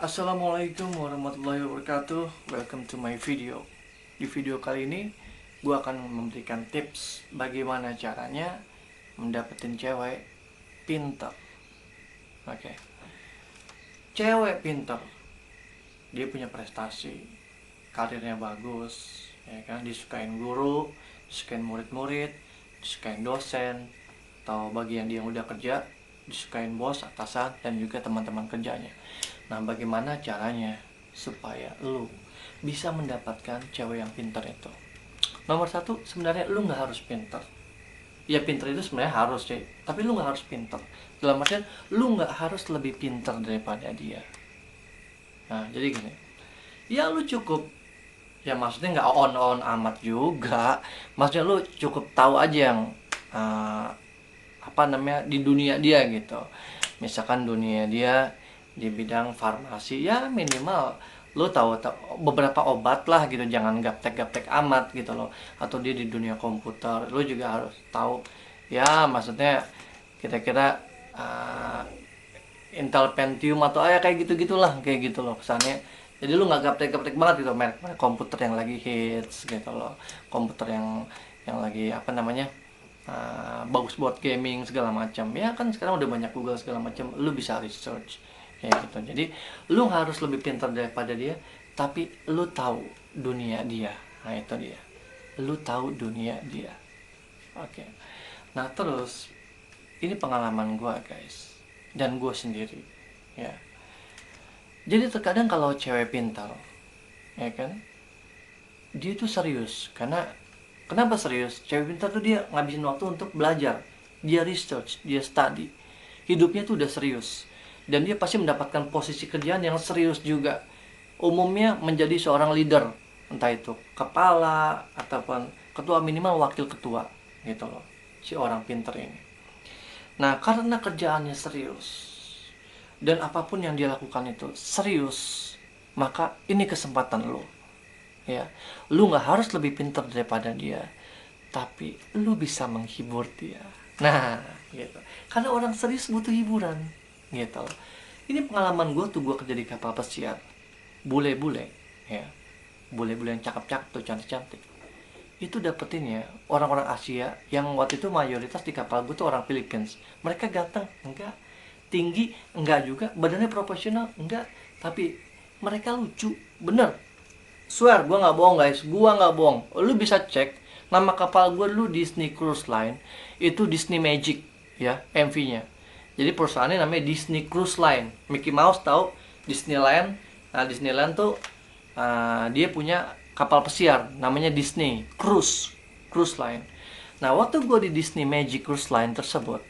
Assalamualaikum warahmatullahi wabarakatuh. Welcome to my video. Di video kali ini gue akan memberikan tips bagaimana caranya mendapatkan cewek pintar. Oke. Cewek pintar, dia punya prestasi, karirnya bagus, ya kan, disukain guru, disukain murid-murid, disukain dosen, atau bagi yang dia udah kerja, disukain bos, atasan, dan juga teman-teman kerjanya. Nah, bagaimana caranya supaya lu bisa mendapatkan cewek yang pintar itu? Nomor satu, sebenarnya lu nggak harus pintar. Ya, pintar itu sebenarnya harus, sih, tapi lu nggak harus pintar. Dalam artian, lu nggak harus lebih pintar daripada dia. Nah, jadi gini, ya lu cukup, ya maksudnya nggak on amat juga. Maksudnya lu cukup tahu aja yang di dunia dia gitu. Misalkan dunia dia di bidang farmasi, ya minimal lo tahu beberapa obat lah gitu, jangan gaptek amat gitu loh. Atau dia di dunia komputer, lo juga harus tahu, ya maksudnya kira-kira Intel Pentium atau ya kayak gitu-gitulah, kayak gitu loh kesannya. Jadi lu nggak gaptek banget gitu, merek komputer yang lagi hits gitu loh, komputer yang lagi bagus buat gaming segala macam. Ya kan sekarang udah banyak Google segala macam, lu bisa research kayak gitu. Jadi lu harus lebih pintar daripada dia, tapi lu tahu dunia dia. Nah itu dia, lu tahu dunia dia. Oke. Nah terus, ini pengalaman gue guys, dan gue sendiri ya. Jadi terkadang kalau cewek pintar, ya kan, dia tuh serius. Karena kenapa serius? Cewek pintar tuh dia ngabisin waktu untuk belajar, dia research, dia study. Hidupnya tuh udah serius, dan dia pasti mendapatkan posisi kerjaan yang serius juga. Umumnya menjadi seorang leader, entah itu kepala ataupun ketua, minimal wakil ketua gitu loh, si orang pintar ini. Nah, karena kerjaannya serius dan apapun yang dia lakukan itu serius, maka ini kesempatan lo. Ya, lu nggak harus lebih pintar daripada dia, tapi lu bisa menghibur dia. Nah, gitu. Karena orang serius butuh hiburan, gitu. Ini pengalaman gue tuh, gue kerja di kapal pesiar, bule-bule, ya, bule-bule yang cakep-cakep tuh, cantik-cantik. Itu dapetin ya orang-orang Asia yang waktu itu mayoritas di kapal gue tuh orang Philippines. Mereka ganteng, enggak. Tinggi, enggak juga. Badannya proporsional, enggak. Tapi mereka lucu, bener. Swear, gue nggak bohong guys, gue nggak bohong. Lu bisa cek nama kapal gue dulu, Disney Cruise Line, itu Disney Magic ya, MV-nya. Jadi perusahaannya namanya Disney Cruise Line. Mickey Mouse tahu Disneyland. Nah Disneyland tuh dia punya kapal pesiar namanya Disney Cruise Line. Nah waktu gue di Disney Magic Cruise Line tersebut,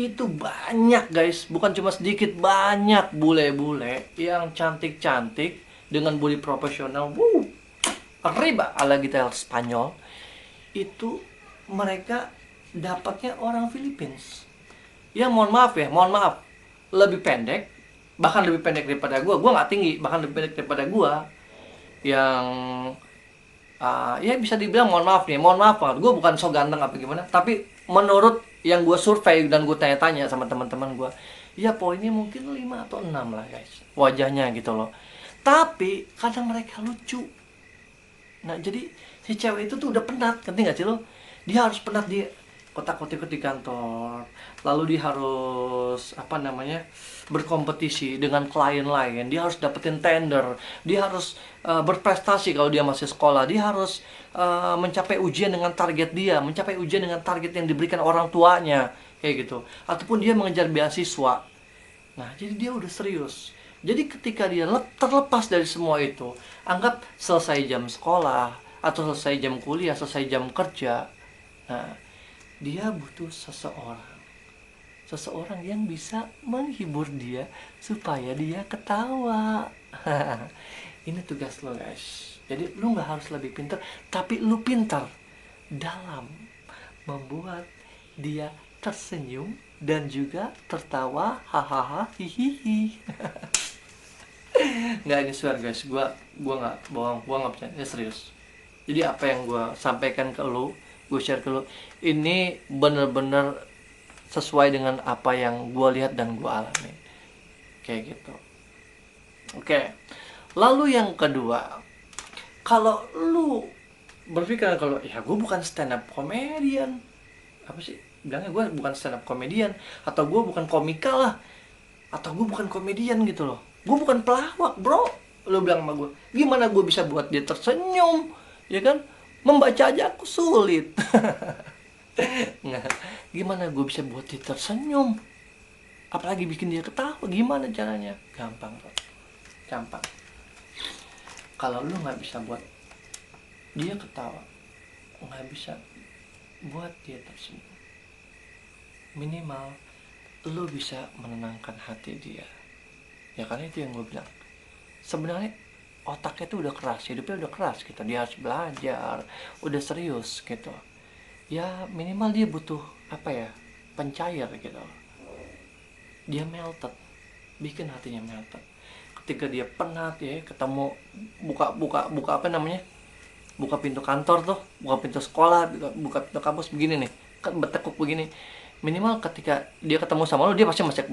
itu banyak guys, bukan cuma sedikit, banyak bule-bule yang cantik-cantik dengan body profesional, arriba ala kita Spanyol. Itu mereka dapatnya orang Philippines. Ya mohon maaf, lebih pendek, bahkan lebih pendek daripada gue. Gue nggak tinggi, bahkan lebih pendek daripada gue. Yang ya bisa dibilang mohon maaf banget. Gue bukan so ganteng apa gimana, tapi menurut yang gue survei dan gue tanya-tanya sama teman-teman gue, ya poinnya mungkin 5 atau 6 lah guys, wajahnya gitu loh. Tapi kadang mereka lucu. Nah jadi si cewek itu tuh udah penat, ngerti gak sih lo? Dia harus penat, dia kotak-kotik di kantor, lalu dia harus berkompetisi dengan klien lain, dia harus dapetin tender, dia harus berprestasi. Kalau dia masih sekolah, dia harus mencapai ujian dengan target dia, mencapai ujian dengan target yang diberikan orang tuanya, kayak gitu. Ataupun dia mengejar beasiswa. Nah jadi dia udah serius. Jadi ketika dia terlepas dari semua itu, anggap selesai jam sekolah, atau selesai jam kuliah, selesai jam kerja, nah dia butuh seseorang yang bisa menghibur dia supaya dia ketawa. Ini tugas lo guys. Jadi lu nggak harus lebih pintar, tapi lu pintar dalam membuat dia tersenyum dan juga tertawa, hahaha, hihihi. Nggak, ini swear guys, gua nggak bohong, gua nggak bercanda, ini serius. Jadi apa yang gua sampaikan ke lu, gue share ke lu, ini bener-bener sesuai dengan apa yang gue lihat dan gue alami, kayak gitu. Oke. Lalu yang kedua, kalau lu berpikir kalau ya gue bukan stand up comedian, apa sih bilangnya, gue bukan stand up comedian, atau gue bukan komika lah, atau gue bukan komedian gitu loh, gue bukan pelawak bro, lu bilang sama gue, gimana gue bisa buat dia tersenyum, ya kan, membaca aja aku sulit. Nggak, gimana gue bisa buat dia tersenyum, apalagi bikin dia ketawa, gimana caranya? Gampang bro, gampang. Kalau lu nggak bisa buat dia ketawa, nggak bisa buat dia tersenyum, minimal lu bisa menenangkan hati dia. Ya karena itu yang gue bilang, sebenarnya otaknya tuh udah keras, hidupnya udah keras gitu, dia harus belajar, udah serius gitu. Ya minimal dia butuh apa ya, pencair gitu, dia melted, bikin hatinya melted. Ketika dia penat ya, ketemu, buka apa namanya, buka pintu kantor tuh, buka pintu sekolah, buka pintu kampus begini nih, kan bertekuk begini, minimal ketika dia ketemu sama lo, dia pasti masih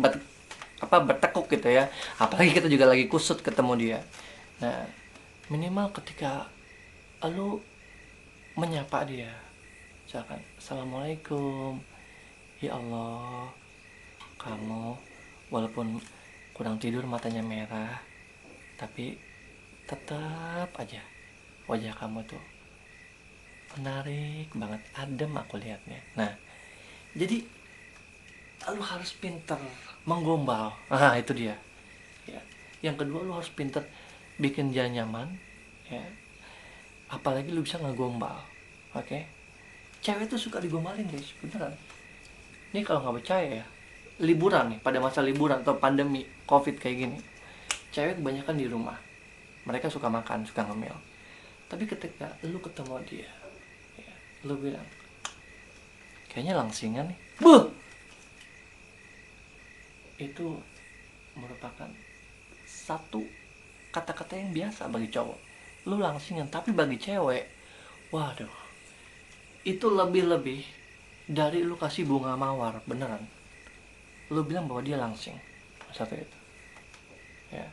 bertekuk gitu ya, apalagi kita juga lagi kusut ketemu dia. Nah minimal ketika lo menyapa dia, misalkan assalamualaikum, ya Allah, kamu walaupun kurang tidur, matanya merah, tapi tetap aja wajah kamu tuh menarik banget, adem aku lihatnya. Nah jadi lu harus pinter menggombal, itu dia ya. Yang kedua, lu harus pinter bikin dia nyaman ya, apalagi lu bisa ngegombal. Oke, cewek tuh suka digombalin guys, beneran. Ini kalau nggak percaya ya, liburan nih, pada masa liburan atau pandemi covid kayak gini, cewek kebanyakan di rumah, mereka suka makan, suka ngemil. Tapi ketika lu ketemu dia ya, lu bilang kayaknya langsingan nih, buh, itu merupakan satu kata-kata yang biasa bagi cowok, lu langsingan. Tapi bagi cewek, waduh, itu lebih-lebih dari lu kasih bunga mawar, beneran. Lu bilang bahwa dia langsing, satu itu ya.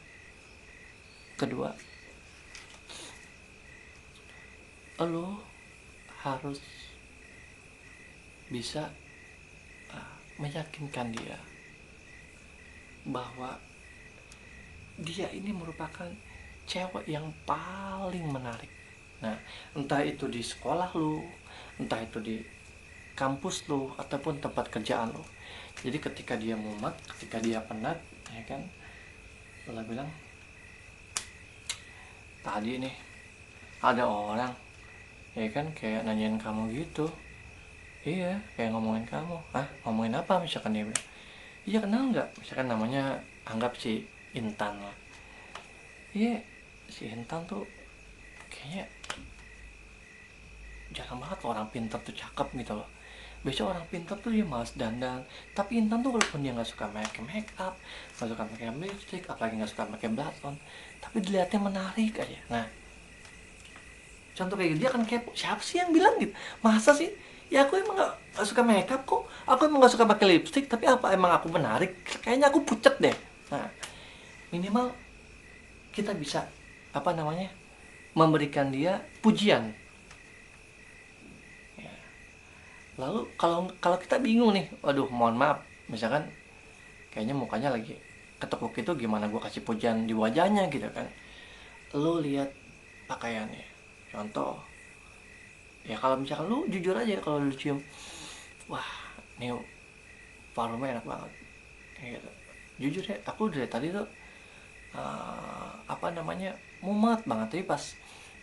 Kedua, lu harus bisa meyakinkan dia bahwa dia ini merupakan cewek yang paling menarik. Nah, entah itu di sekolah lu, entah itu di kampus lu, ataupun tempat kerjaan lu. Jadi ketika dia mumet, ketika dia penat, ya kan, lu bilang, tadi nih ada orang, ya kan, kayak nanyain kamu gitu. Iya, kayak ngomongin kamu. Hah, ngomongin apa? Misalkan dia bilang, iya kenal nggak? Misalkan namanya, anggap si Intan lah. Iya, si Intan tuh kayaknya jarang banget orang pintar tuh cakep gitu loh. Biasanya orang pintar tuh dia malas dandan. Tapi Intan tuh walaupun dia nggak suka make up, nggak suka pakai lipstick, apalagi nggak suka pakai blush on, tapi dilihatnya menarik aja. Nah, contoh kayak gitu, dia kan kepo. Siapa sih yang bilang gitu? Masa sih? Ya aku emang gak suka makeup kok. Aku emang gak suka pakai lipstick. Tapi apa emang aku menarik? Kayaknya aku pucet deh. Nah, minimal kita bisa apa namanya, memberikan dia pujian. Ya. Lalu kalau kita bingung nih, waduh mohon maaf, misalkan kayaknya mukanya lagi ketekuk, itu gimana gue kasih pujian di wajahnya gitu kan? Lo lihat pakaiannya. Contoh, ya kalau misalkan lu jujur aja, kalau lu cium, wah ini parfumnya enak banget kayak gitu, jujur ya, aku dari tadi tuh apa namanya, mumet banget, tapi pas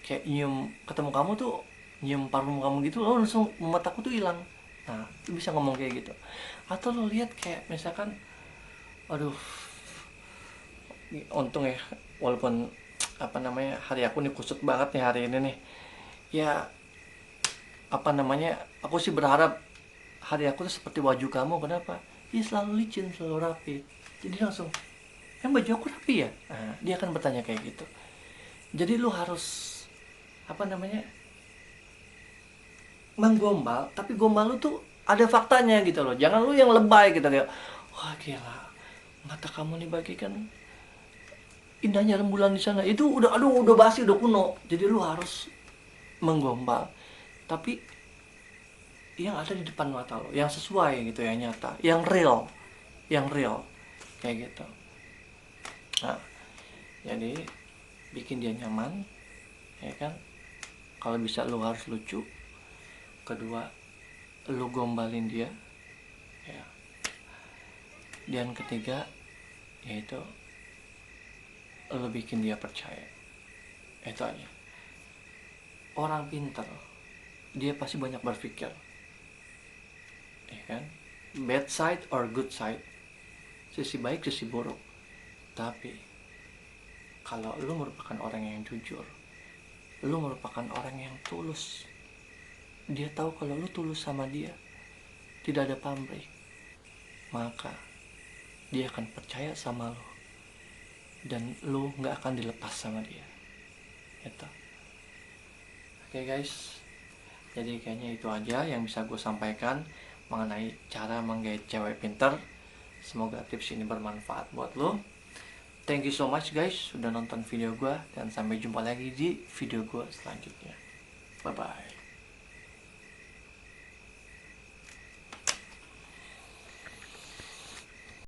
kayak nyium, ketemu kamu tuh, nyium parfum kamu gitu, lo langsung mumet aku tuh hilang. Nah, lu bisa ngomong kayak gitu. Atau lo lihat kayak misalkan, aduh, untung ya, walaupun apa namanya, hari aku nih kusut banget nih hari ini nih ya, apa namanya, aku sih berharap hari aku tuh seperti baju kamu. Kenapa? Dia selalu licin, selalu rapi. Jadi langsung, baju aku rapi ya? Nah, dia akan bertanya kayak gitu. Jadi lu harus apa namanya, menggombal, tapi gombal lu tuh ada faktanya gitu loh. Jangan lu yang lebay gitu, kayak wah gila, mata kamu nih bagikan indahnya rembulan di sana itu udah, aduh, udah basi, udah kuno. Jadi lu harus menggombal, tapi yang ada di depan mata lo, yang sesuai gitu, yang nyata, yang real kayak gitu. Nah, jadi bikin dia nyaman, ya kan. Kalau bisa lu harus lucu. Kedua, lu gombalin dia, ya. Dan ketiga, yaitu lu bikin dia percaya. Itu aja. Orang pintar, dia pasti banyak berpikir, ya kan. Bad side or good side, sisi baik sisi buruk. Tapi kalau lu merupakan orang yang jujur, lu merupakan orang yang tulus, dia tahu kalau lu tulus sama dia, tidak ada pamrih, maka dia akan percaya sama lu, dan lu nggak akan dilepas sama dia. Itu. Oke guys, jadi kayaknya itu aja yang bisa gue sampaikan mengenai cara menggait cewek pinter. Semoga tips ini bermanfaat buat lo. Thank you so much guys sudah nonton video gue, dan sampai jumpa lagi di video gue selanjutnya. Bye bye.